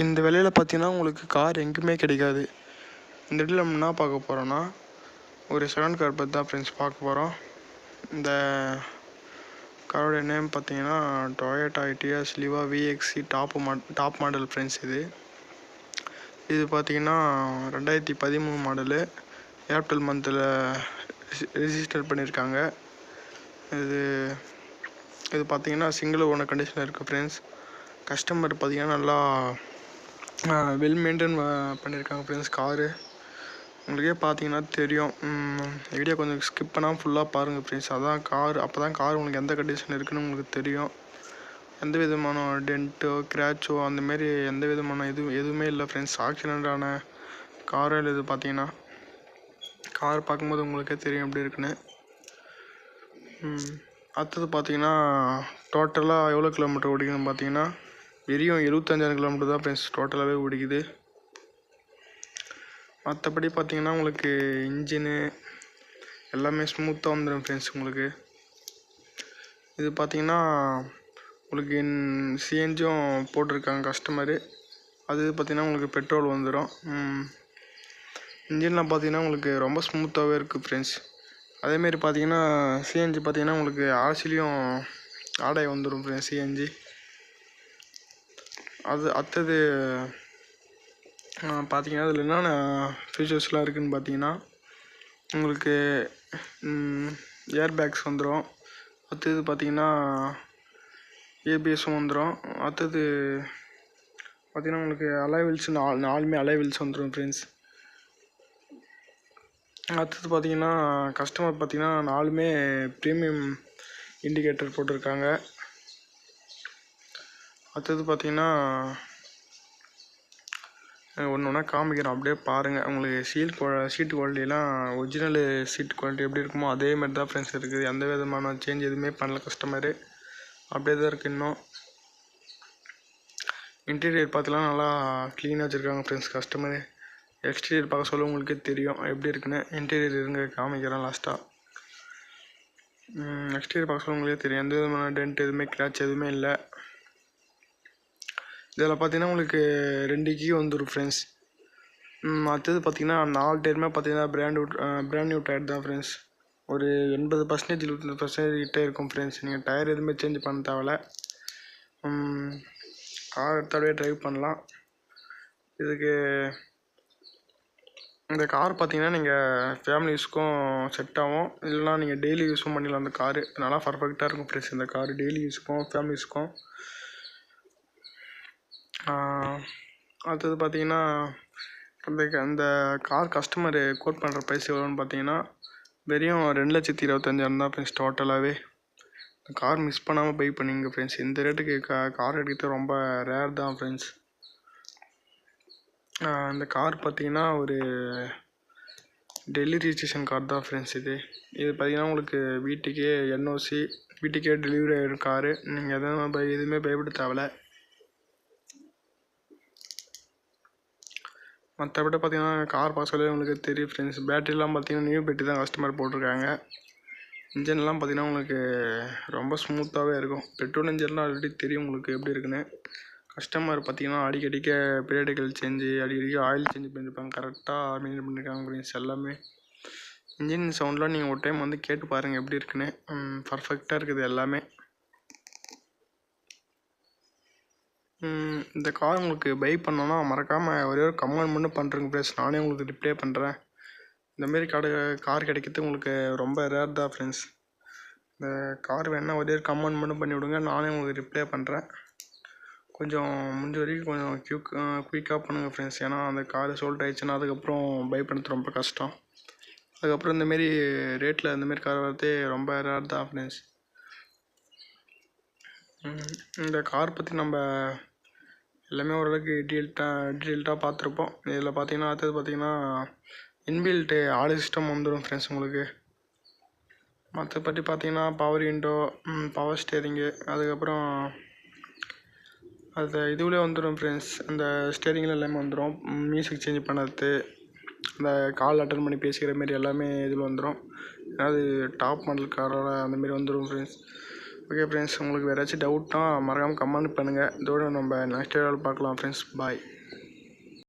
இந்த விலையில் பார்த்தீங்கன்னா உங்களுக்கு கார் எங்கேயுமே கிடைக்காது. இந்த இடத்துல நம்ம என்ன பார்க்க போகிறோன்னா ஒரு செகண்ட் கார் பற்றி தான் ஃப்ரெண்ட்ஸ் பார்க்க போகிறோம். இந்த காரோட நேம் பார்த்தீங்கன்னா Toyota Etios லிவா VXi top model friends. இது பார்த்தீங்கன்னா 2013 மாடலு. ஏப்ரல் மந்தில் ரெஜிஸ்டர் பண்ணியிருக்காங்க. இது பார்த்தீங்கன்னா சிங்கிள் ஓனர் கண்டிஷனில் இருக்குது ஃப்ரெண்ட்ஸ். கஸ்டமர் பார்த்தீங்கன்னா நல்லா வெல் மெயின்டைன் பண்ணியிருக்காங்க ஃப்ரெண்ட்ஸ். காரு உங்களுக்கே பார்த்தீங்கன்னா தெரியும். வீடியோ கொஞ்சம் ஸ்கிப் பண்ணாமல் ஃபுல்லாக பாருங்கள் ஃப்ரெண்ட்ஸ். அப்போ தான் கார் உங்களுக்கு எந்த கண்டிஷன் இருக்குதுன்னு உங்களுக்கு தெரியும். எந்த விதமான டென்ட்டோ கிராச்சோ அந்தமாரி எந்த விதமான எதுவுமே இல்லை ஃப்ரெண்ட்ஸ். ஆக்சிடென்டான காரில் இது பார்த்தீங்கன்னா கார் பார்க்கும்போது உங்களுக்கே தெரியும் எப்படி இருக்குன்னு. அடுத்தது பார்த்தீங்கன்னா டோட்டலாக எவ்வளோ கிலோமீட்டர் ஓடிக்குதுன்னு பார்த்தீங்கன்னா வெறும் 75,000 கிலோமீட்டர் தான் ஃப்ரெண்ட்ஸ் டோட்டலாகவே ஓடிக்குது. மற்றபடி பார்த்தீங்கன்னா உங்களுக்கு இன்ஜினு எல்லாமே ஸ்மூத்தாக வந்துடும் ஃப்ரெண்ட்ஸ். உங்களுக்கு இது பார்த்தீங்கன்னா உங்களுக்கு சிஎன்ஜியும் போட்டிருக்காங்க கஸ்டமரு. அது பார்த்தீங்கன்னா உங்களுக்கு பெட்ரோல் வந்துடும். இன்ஜின்லாம் பார்த்தீங்கன்னா உங்களுக்கு ரொம்ப ஸ்மூத்தாகவே இருக்குது ஃப்ரெண்ட்ஸ். அதேமாரி பார்த்தீங்கன்னா சிஎன்ஜி பார்த்தீங்கன்னா உங்களுக்கு ஆர்சிலையும் ஆடாய் வந்துடும் ஃப்ரெண்ட்ஸ் சிஎன்ஜி. அடுத்தது பார்த்தீங்கன்னா அதில் என்னென்ன ஃபீச்சர்ஸ்லாம் இருக்குதுன்னு பார்த்தீங்கன்னா உங்களுக்கு ஏர் பேக்ஸ் வந்துடும். அடுத்தது பார்த்தீங்கன்னா ஏபிஎஸும் வந்துடும். அடுத்தது பார்த்தீங்கன்னா உங்களுக்கு அலாய் வீல்ஸ் நாலுமே அலாய் வீல்ஸ் வந்துடும் ஃப்ரெண்ட்ஸ். அடுத்தது பார்த்தீங்கன்னா கஸ்டமர் பார்த்தீங்கன்னா நாலுமே ப்ரீமியம் இண்டிகேட்டர் போட்டிருக்காங்க. அடுத்தது பார்த்தீங்கன்னா ஒன்று ஒன்றா காமிக்கிறோம், அப்படியே பாருங்கள். உங்களுக்கு சீட் குவாலிட்டிலாம் ஒரிஜினல் சீட் குவாலிட்டி எப்படி இருக்குமோ அதே மாதிரி தான் ஃப்ரெண்ட்ஸ் இருக்குது. எந்த விதமான சேஞ்ச் எதுவுமே பண்ணல கஸ்டமரு, அப்படியே தான் இருக்குது. இன்னும் இன்டீரியர் பார்த்துலாம் நல்லா க்ளீனாக வச்சுருக்காங்க ஃப்ரெண்ட்ஸ் கஸ்டமரு. எக்ஸ்டீரியர் பார்க்க சொல்ல உங்களுக்கே தெரியும் எப்படி இருக்குன்னு. இன்டீரியர் இருங்க காமிக்கிறேன் லாஸ்ட்டாக. எக்ஸ்டீரியர் பார்க்க சொல்ல உங்களுக்கே தெரியும். எந்த விதமான டென்ட் எதுவுமே கிராச் எதுவுமே இல்லை. இதில் பார்த்தீங்கன்னா உங்களுக்கு 2 கீ வந்துடும் ஃப்ரெண்ட்ஸ். அடுத்தது பார்த்தீங்கன்னா 4 டயருமே பார்த்தீங்கன்னா பிராண்ட் நியூ டயர் தான் ஃப்ரெண்ட்ஸ். ஒரு 80% 20% கிட்டே இருக்கும் ஃப்ரெண்ட்ஸ். நீங்கள் டயர் எதுவுமே சேஞ்ச் பண்ண தேவையில்ல. கார் எடுத்தாலே ட்ரைவ் பண்ணலாம். இதுக்கு இந்த கார் பார்த்தீங்கன்னா நீங்கள் ஃபேமிலி யூஸ்க்கும் செட் ஆகும், இல்லைனா நீங்கள் டெய்லி யூஸும் பண்ணிடலாம். அந்த காரு நல்லா பர்ஃபெக்டாக இருக்கும் ஃப்ரெண்ட்ஸ். இந்த கார் டெய்லி யூஸுக்கும் ஃபேமிலி யூஸுக்கும். அடுத்தது பார்த்தீங்கன்னா அந்த கார் கஸ்டமரு கோட் பண்ணுற ப்ரைஸ் எவ்வளோன்னு பார்த்தீங்கன்னா வெறும் 2,25,000 தான் ஃப்ரெண்ட்ஸ் டோட்டலாகவே. கார் மிஸ் பண்ணாமல் பை பண்ணிங்க ஃப்ரெண்ட்ஸ். இந்த ரேட்டுக்கு கார் எடுக்கிறது ரொம்ப ரேர் தான் ஃப்ரெண்ட்ஸ். இந்த கார் பார்த்தீங்கன்னா ஒரு டெல்லி ரிஜிஸ்ட்ரேஷன் கார் தான் ஃப்ரெண்ட்ஸ். இது பார்த்தீங்கன்னா உங்களுக்கு வீட்டுக்கே என்ஓசி வீட்டுக்கே டெலிவரி ஆகிடும் காரு. நீங்கள் எதுவுமே பயப்பட தேவையில்ல. மற்றபடி பார்த்தீங்கன்னா கார் பார்க்கலே உங்களுக்கு தெரியும் ஃப்ரெண்ட்ஸ். பேட்டரிலாம் பார்த்தீங்கன்னா நியூ பேட்டரி தான் கஸ்டமர் போட்டிருக்காங்க. இன்ஜின்லாம் பார்த்தீங்கன்னா உங்களுக்கு ரொம்ப ஸ்மூத்தாகவே இருக்கும். பெட்ரோல் இன்ஜின்லாம் ஆல்ரெடி தெரியும் உங்களுக்கு எப்படி இருக்குன்னு. கஸ்டமர் பார்த்தீங்கன்னா அடிக்கடிக்க பீரியடிக்கல் சேஞ்சு அடிக்கடிக்க ஆயில் சேஞ்ச் பண்ணியிருப்பாங்க. கரெக்டாக மெயின்டைன் பண்ணியிருக்காங்க ஃப்ரெண்ட்ஸ் எல்லாமே. இன்ஜின் சவுண்ட்லாம் நீங்கள் ஒரு டைம் வந்து கேட்டு பாருங்கள் எப்படி இருக்குன்னு. பர்ஃபெக்டாக இருக்குது எல்லாமே. இந்த கார் உங்களுக்கு பை பண்ணோன்னா மறக்காமல் ஒரே ஒரு கமெண்ட் மட்டும் பண்ணுறேங்க ஃப்ரெண்ட்ஸ். நானே உங்களுக்கு ரிப்ளை பண்ணுறேன். இந்தமாரி கார் கிடைக்கிறது உங்களுக்கு ரொம்ப ரேர் தான் ஃப்ரெண்ட்ஸ். இந்த கார் வேணா ஒரே ஒரு கமெண்ட் மட்டும் பண்ணி விடுங்க, நானே உங்களுக்கு ரிப்ளை பண்ணுறேன். கொஞ்சம் முடிஞ்ச வரைக்கும் கொஞ்சம் குயிக்காக பண்ணுங்கள் ஃப்ரெண்ட்ஸ். ஏன்னா அந்த கார் சோல்ட் ஆகிடுச்சுன்னா அதுக்கப்புறம் பை பண்ணுறது ரொம்ப கஷ்டம். அதுக்கப்புறம் இந்தமாரி ரேட்டில் இந்தமாரி கார் வரதே ரொம்ப ரேர் தான் ஃப்ரெண்ட்ஸ். இந்த கார் பற்றி நம்ம எல்லாமே ஓரளவுக்கு டீட்டெயில்டாக பார்த்துருப்போம். இதில் பார்த்தீங்கன்னா அடுத்தது பார்த்தீங்கன்னா இன்பில்ட்டு ஆடியோ சிஸ்டம் வந்துடும் ஃப்ரெண்ட்ஸ் உங்களுக்கு. மற்றபடி பார்த்தீங்கன்னா பவர் விண்டோ, பவர் ஸ்டேரிங்கு, அதுக்கப்புறம் அது இதுவிலே வந்துடும் ஃப்ரெண்ட்ஸ். அந்த ஸ்டேரிங்கில் எல்லாமே வந்துடும். மியூசிக் சேஞ்ச் பண்ணுறது, அந்த கால் அட்டன் பண்ணி பேசிக்கிற மாரி எல்லாமே இதில் வந்துடும். அதாவது டாப் மாடல் காரோட அந்தமாரி வந்துடும் ஃப்ரெண்ட்ஸ். ஓகே ஃப்ரெண்ட்ஸ், உங்களுக்கு வேறு ஏதாச்சும் டவுட்னா மறக்காமல் கமெண்ட் பண்ணுங்கள். இதோட நம்ம நெக்ஸ்ட் வீடியோவில் பார்க்கலாம் ஃப்ரெண்ட்ஸ். பாய்.